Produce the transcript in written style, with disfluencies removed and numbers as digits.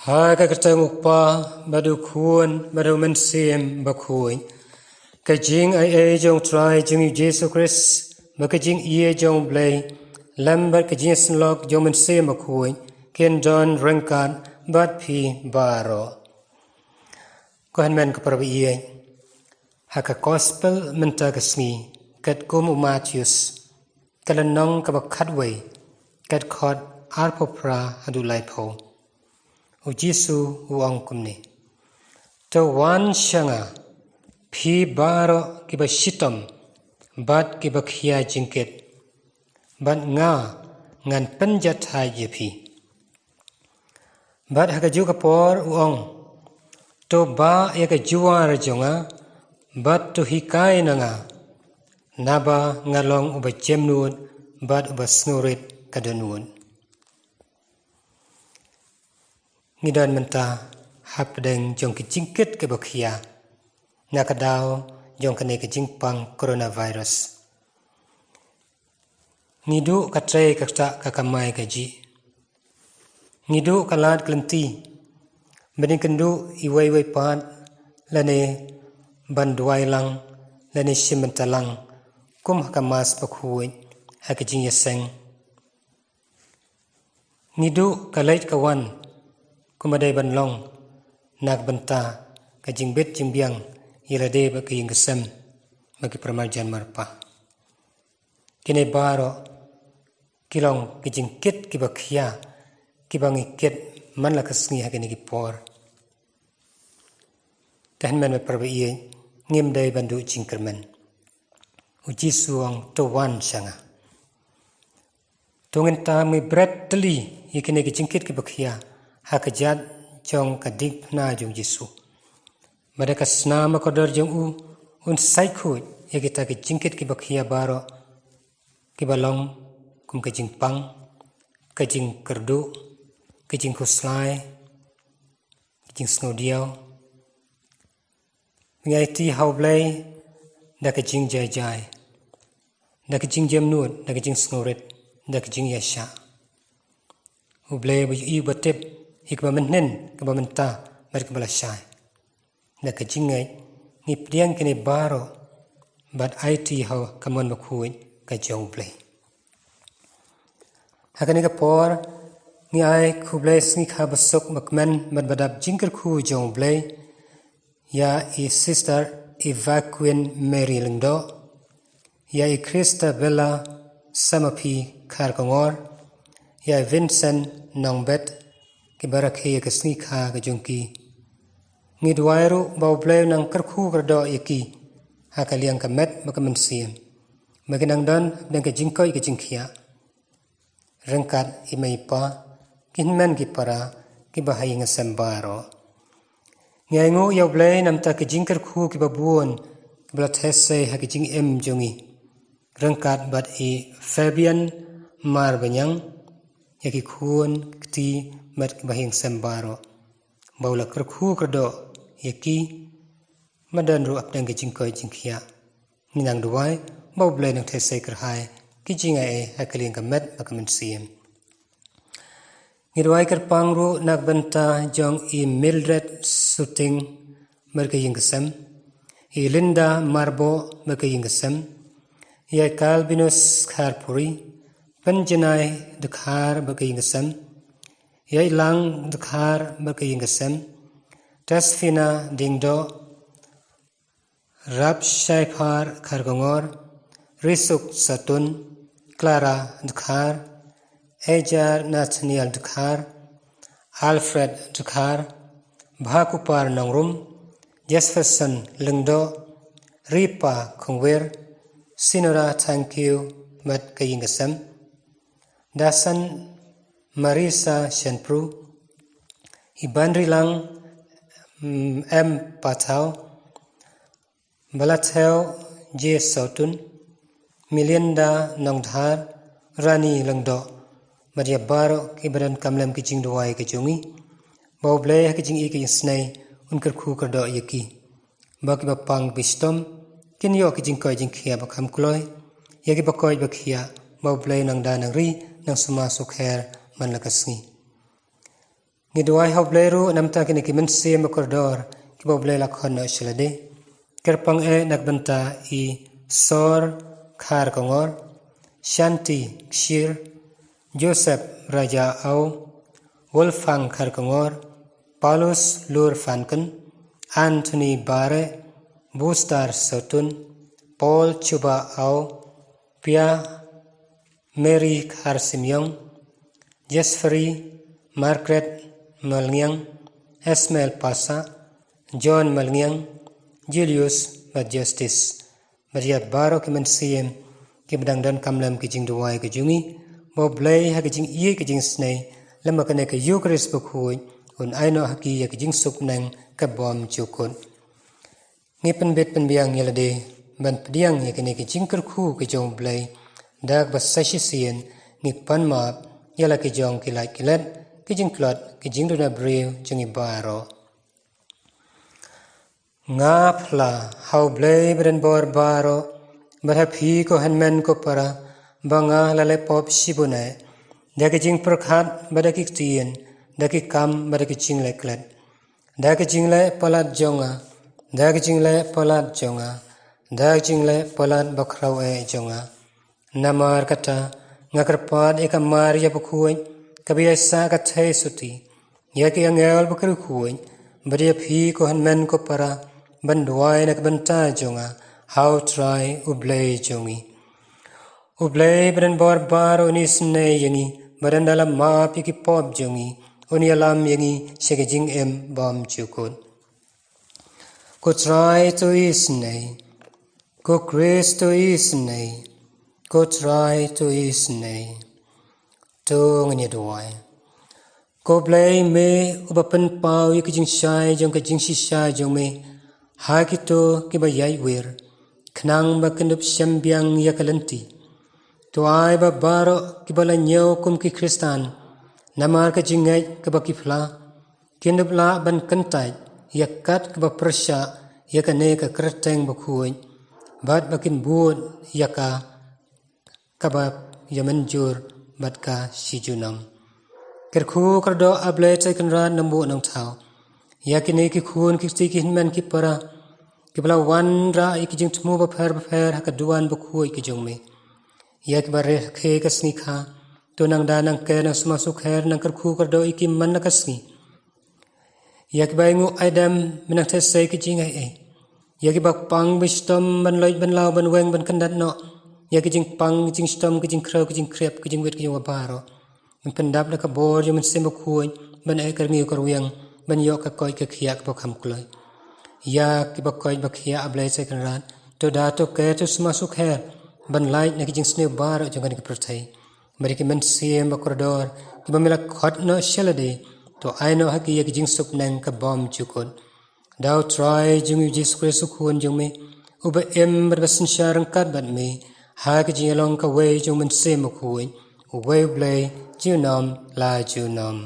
Hai ka ketemu pa badu kuan badu mensim bakui ka jing ai jong try jing Jesus Christ ba ka jing ie jong blay lambar ka jing snlok jong mensim bakui ken don rengkan bat pi baro ko han men ka parbi ie haka gospel menta ka sngi kat kum Matthews kalanong ka bakadway kat khot arpopra adulai pho o Jesu uang kumni to wan shanga phi baro kiba shitom bat kiba khia jingket bat nga ngan penjat hai je phi bat haga juga por uang to ba ya ka juar jonga bat to hikai nanga naba ngalong uba jemnun bat uba snurit kadanun ngidon menta hapdeng jong ki jingket ke bakhia nakadaw jong kane ke jingpang coronavirus ngidu katre kakta kakamai kaji ngidu kalat klenti bening kendu iwai pat lane banduai lang lane simentalang kum hakamas pakhuin hakajing yaseng ngidu kalait kawan kumadai banlong nak banta kajing bet jingbiang yelade ba kaying kesem bagi permarjan marpa kine baro kilong kajing kit kibakhia kibang ikit man la kasngi hakini kipor tahan man perba iye ngim dai bandu jingkermen uji suang to wan sanga tungen ta mi bret teli ikine kajing kit kibakhia hakajat jong kadik na jong Yesu mereka senama kodor jong un saikut ya kita ke jingkit ki bakhia baro ki balong kum ke jingpang ke jing kerdu ke jing kuslai ke jing snodiao ngai ti haublai da ke jing jai da ke jing jemnut da ke jing snorit da ke jing yasha ublai bu i batep hikba menen kaba menta mer kaba lasai na ka jingai ngip diang kene baro bat it ho kamon bakhui ka jong play hakani ka por ni ai khublai sngi kha basok makman mat badap jingker khu jong play ya i sister evacuin Mary Lingdo ya i Krista Bella Samapi Kharkongor ya Vincent Nongbet kibarakhe kasni kha ka jongki ngidwairu bawblay nang karkhu kardo yaki hakaliang kamet makamansiam maginang dan dang ka jingkoy ka jingkhia rengkat imaipa kinman ki para ki bahai ngasambaro ngaingo yawblay namta ka jingkar khu ki babuon blat hesse ha ki jing em jongi rengkat bat i Fabian Marbanyang yaki khun kti mat bahing sambaro baula kerkhu kerdo yaki madan ru apdang ke jingkoy jingkhia ninang duwai bawblay nang thesai kerhai ki jinga e hakaling kamet makamansiam ngidwai kerpang ru nakbanta jong i Mildred Suting merkaying kesem i Linda Marbo merkaying kesem ya Calvinus Kharpuri panjanai dekhar merkaying kesem yai lang dekhar berkaying kesem Tasfina Dingdo Rab Shaifar Khargongor Risuk Satun Clara dekhar Ejar Nathaniel dekhar Alfred dekhar Bhakupar Nongrum Jesferson Lingdo Ripa Khongwer Sinora thank you mat kaying kesem Dasan Marisa Shenpru Ibandri Lang M Pathau Balathel J Sautun Milinda Nongdhar Rani Langdo Maria Baro Kibaran Kamlam Kijing Duwai Kijongi Bawblay Kijing Iki Snai Unkar Khu Kardo Yaki Baki Bapang Bistom Kinyo Kijing Koy Jing Khia Bakam Kloy Yaki Bakoy Bakhia Bawblay Nang Da Nang Ri Nang Suma Sukher man lakasngi Ngidwai hau bleru namta kini kimen siya makordor kibaw ble lakhon no shalade. Kerpang nagbanta I Sor Khar Kongor, Shanti Kshir, Joseph Raja Au, Wolfgang Khar Kongor, Paulus Lur Fanken, Anthony Bare, Bustar Sotun, Paul Chuba Au, Pia Mary Khar Simyong, Jesfri Margaret Malngiang, Esmail Pasa, John Malngiang, Julius Justice. Maria baro kiman siem kibdang dan kamlam kijing duwai kejungi bo blay ha kijing ie kijing snei lama kane ke Eucharist bukhui un aino haki ya kijing sup nang ka bom chukun ngipen bet penbiang yalade ban pediang ya kane kijing kerku kijong blay dak basashi sien ngipan ma yala kijong kilai kilat kijing klot kijing duna brew jungi baro ngapla hau blay beren bor baro berhapi ko hanmen ko para banga lale pop shibune daki jing perkhat badaki tien daki kam badaki jingle klet daki jingle palat jonga daki jingle palat jonga daki jingle palat bakrau jonga namar kata ngakarpad ekamar ya bukhuin kabiasa kathai suti yaki angel bakru khuin berhapi ko hanmen ko para banduai nak banta jonga how try ublay jongi ublay beren bor baro ni sne yangi beren dalam ma piki pop jongi uni alam yangi shegejing bom chukut ko try to isne ko grace to isne ko try to isne to ngani duai ko blay me ubapen pau yikijing shai jong kajing shisha jong me hakito kibayai wir knang bakendup syambiang yakalanti tuai ba baro kibala nyau kum ki kristan namar ka jingai kabaki fla kindup la ban kantai yakat kaba persya yakane ka kreteng bakhuin bat bakin buot yaka kaba yamanjur bat ka sijunam kerkhu kardo able chai kanran nambu nang thau yakine ki khun ki sti ki hinman ki para kibla wan ra ikijing thmu ba pher hakaduan bukhui ki jongme yak bare khe kasni kha to nang da nang ke nang smasu kher nang karkhu kardo ikim man nakasni yak baingu adam minang thesai ki jingai yak bak pang bistom ban loi ban law ban weng ban kandat no yak jing pang jing stom ki jing khrau ki jing krep ki jing wet ki jong baro min pandap la ka bor yo min sem bukhui ban ai karngi karwiang ban yo ka koi ka khiak bo kham kulai ya ki bakoi bakhia ablai se kanran to da to ke to smasu kher ban light na ki jing sne bar jangan ki prathai mari ki men siem bakordor ki bamela khot no shelade to aino haki ya ki jing sup nang ka bom chukon daw try jing Jesus Christ khun jong me uba berbasin sharang kat bat me ha ki jing along ka way jong men sem khuin way blay junam la junam